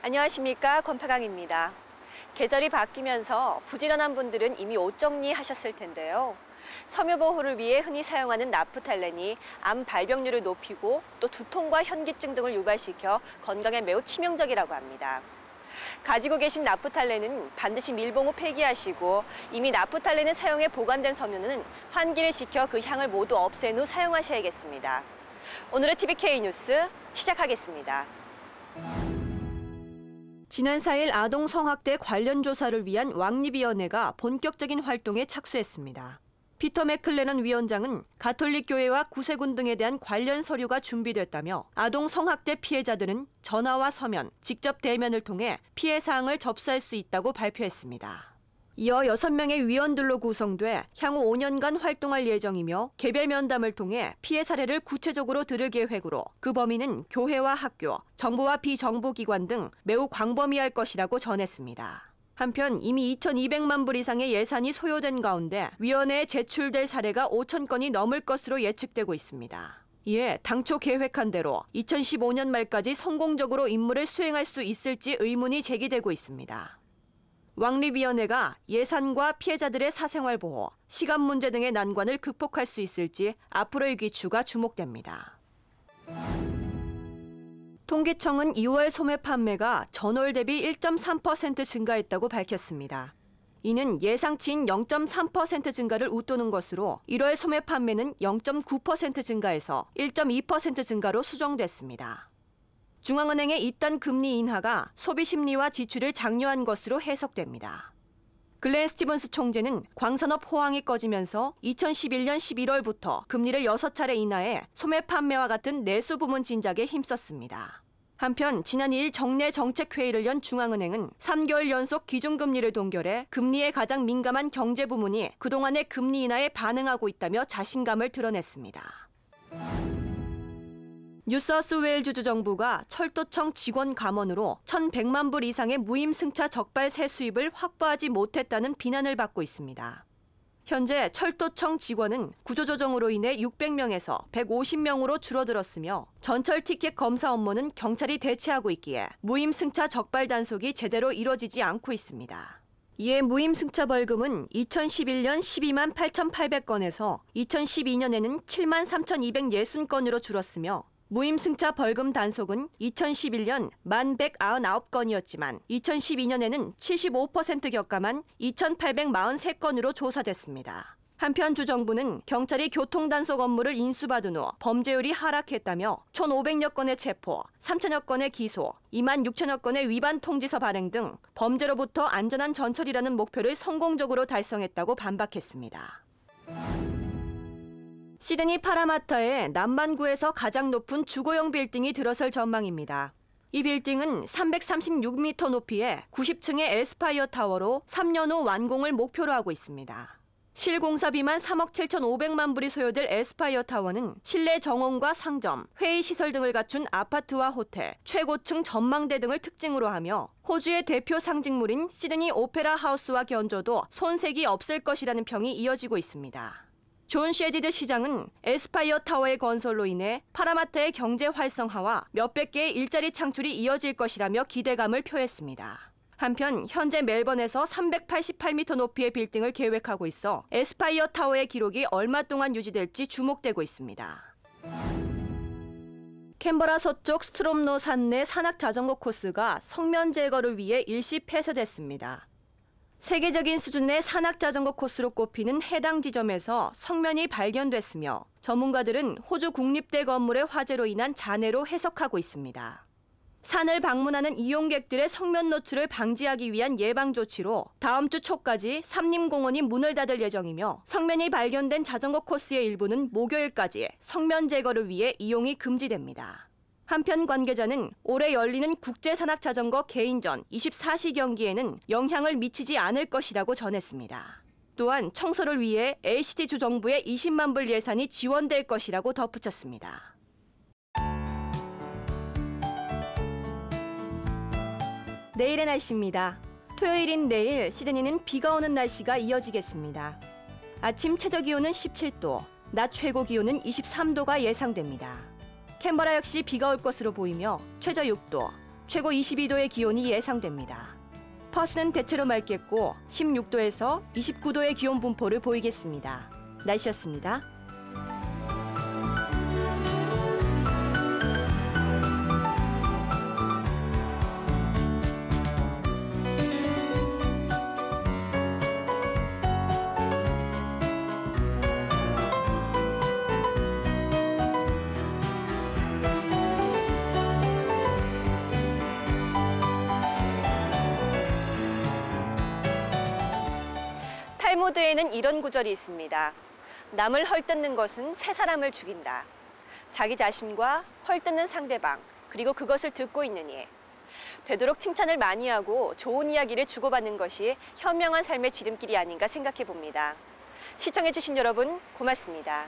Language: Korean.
안녕하십니까, 권파강입니다. 계절이 바뀌면서 부지런한 분들은 이미 옷 정리하셨을 텐데요. 섬유 보호를 위해 흔히 사용하는 나프탈렌이 암 발병률을 높이고 또 두통과 현기증 등을 유발시켜 건강에 매우 치명적이라고 합니다. 가지고 계신 나프탈렌은 반드시 밀봉 후 폐기하시고 이미 나프탈렌을 사용해 보관된 섬유는 환기를 시켜 그 향을 모두 없앤 후 사용하셔야겠습니다. 오늘의 TVK 뉴스 시작하겠습니다. 지난 4일 아동 성학대 관련 조사를 위한 왕립위원회가 본격적인 활동에 착수했습니다. 피터 맥클레넌 위원장은 가톨릭 교회와 구세군 등에 대한 관련 서류가 준비됐다며 아동 성학대 피해자들은 전화와 서면, 직접 대면을 통해 피해 사항을 접수할 수 있다고 발표했습니다. 이어 6명의 위원들로 구성돼 향후 5년간 활동할 예정이며 개별 면담을 통해 피해 사례를 구체적으로 들을 계획으로 그 범위는 교회와 학교, 정부와 비정부기관 등 매우 광범위할 것이라고 전했습니다. 한편 이미 2,200만 불 이상의 예산이 소요된 가운데 위원회에 제출될 사례가 5천 건이 넘을 것으로 예측되고 있습니다. 이에 당초 계획한 대로 2015년 말까지 성공적으로 임무를 수행할 수 있을지 의문이 제기되고 있습니다. 왕립위원회가 예산과 피해자들의 사생활 보호, 시간 문제 등의 난관을 극복할 수 있을지 앞으로의 귀추가 주목됩니다. 통계청은 2월 소매 판매가 전월 대비 1.3% 증가했다고 밝혔습니다. 이는 예상치인 0.3% 증가를 웃도는 것으로 1월 소매 판매는 0.9% 증가해서 1.2% 증가로 수정됐습니다. 중앙은행의 이단 금리 인하가 소비 심리와 지출을 장려한 것으로 해석됩니다. 글렌 스티븐스 총재는 광산업 호황이 꺼지면서 2011년 11월부터 금리를 6차례 인하해 소매 판매와 같은 내수 부문 진작에 힘썼습니다. 한편 지난 2일 정례 정책회의를 연 중앙은행은 3개월 연속 기준금리를 동결해 금리에 가장 민감한 경제 부문이 그동안의 금리 인하에 반응하고 있다며 자신감을 드러냈습니다. 뉴사우스웨일즈 정부가 철도청 직원 감원으로 1,100만 불 이상의 무임승차 적발 세수입을 확보하지 못했다는 비난을 받고 있습니다. 현재 철도청 직원은 구조조정으로 인해 600명에서 150명으로 줄어들었으며 전철 티켓 검사 업무는 경찰이 대체하고 있기에 무임승차 적발 단속이 제대로 이뤄지지 않고 있습니다. 이에 무임승차 벌금은 2011년 12만 8,800건에서 2012년에는 7만 3,260건으로 줄었으며 무임승차 벌금 단속은 2011년 1,199건이었지만 2012년에는 75% 격감한 2,843건으로 조사됐습니다. 한편 주 정부는 경찰이 교통단속 업무를 인수받은 후 범죄율이 하락했다며 1,500여 건의 체포, 3,000여 건의 기소, 2만 6천여 건의 위반 통지서 발행 등 범죄로부터 안전한 전철이라는 목표를 성공적으로 달성했다고 반박했습니다. 시드니 파라마타의 남반구에서 가장 높은 주거용 빌딩이 들어설 전망입니다. 이 빌딩은 336m 높이의 90층의 에스파이어 타워로 3년 후 완공을 목표로 하고 있습니다. 실공사비만 3억 7,500만 불이 소요될 에스파이어 타워는 실내 정원과 상점, 회의시설 등을 갖춘 아파트와 호텔, 최고층 전망대 등을 특징으로 하며 호주의 대표 상징물인 시드니 오페라 하우스와 견줘도 손색이 없을 것이라는 평이 이어지고 있습니다. 존 셰디드 시장은 에스파이어 타워의 건설로 인해 파라마타의 경제 활성화와 몇백 개의 일자리 창출이 이어질 것이라며 기대감을 표했습니다. 한편 현재 멜번에서 388m 높이의 빌딩을 계획하고 있어 에스파이어 타워의 기록이 얼마 동안 유지될지 주목되고 있습니다. 캔버라 서쪽 스트롬로 산 내 산악 자전거 코스가 성면 제거를 위해 일시 폐쇄됐습니다. 세계적인 수준의 산악 자전거 코스로 꼽히는 해당 지점에서 성면이 발견됐으며 전문가들은 호주 국립대 건물의 화재로 인한 잔해로 해석하고 있습니다. 산을 방문하는 이용객들의 성면 노출을 방지하기 위한 예방 조치로 다음 주 초까지 삼림공원이 문을 닫을 예정이며 성면이 발견된 자전거 코스의 일부는 목요일까지 성면 제거를 위해 이용이 금지됩니다. 한편 관계자는 올해 열리는 국제산악자전거 개인전 24시 경기에는 영향을 미치지 않을 것이라고 전했습니다. 또한 청소를 위해 ACT 주정부의 20만 불 예산이 지원될 것이라고 덧붙였습니다. 내일의 날씨입니다. 토요일인 내일 시드니는 비가 오는 날씨가 이어지겠습니다. 아침 최저기온은 17도, 낮 최고기온은 23도가 예상됩니다. 캔버라 역시 비가 올 것으로 보이며 최저 6도, 최고 22도의 기온이 예상됩니다. 퍼스는 대체로 맑겠고 16도에서 29도의 기온 분포를 보이겠습니다. 날씨였습니다. 탈무드에는 이런 구절이 있습니다. 남을 헐뜯는 것은 새 사람을 죽인다. 자기 자신과 헐뜯는 상대방, 그리고 그것을 듣고 있는 이. 되도록 칭찬을 많이 하고 좋은 이야기를 주고받는 것이 현명한 삶의 지름길이 아닌가 생각해 봅니다. 시청해 주신 여러분 고맙습니다.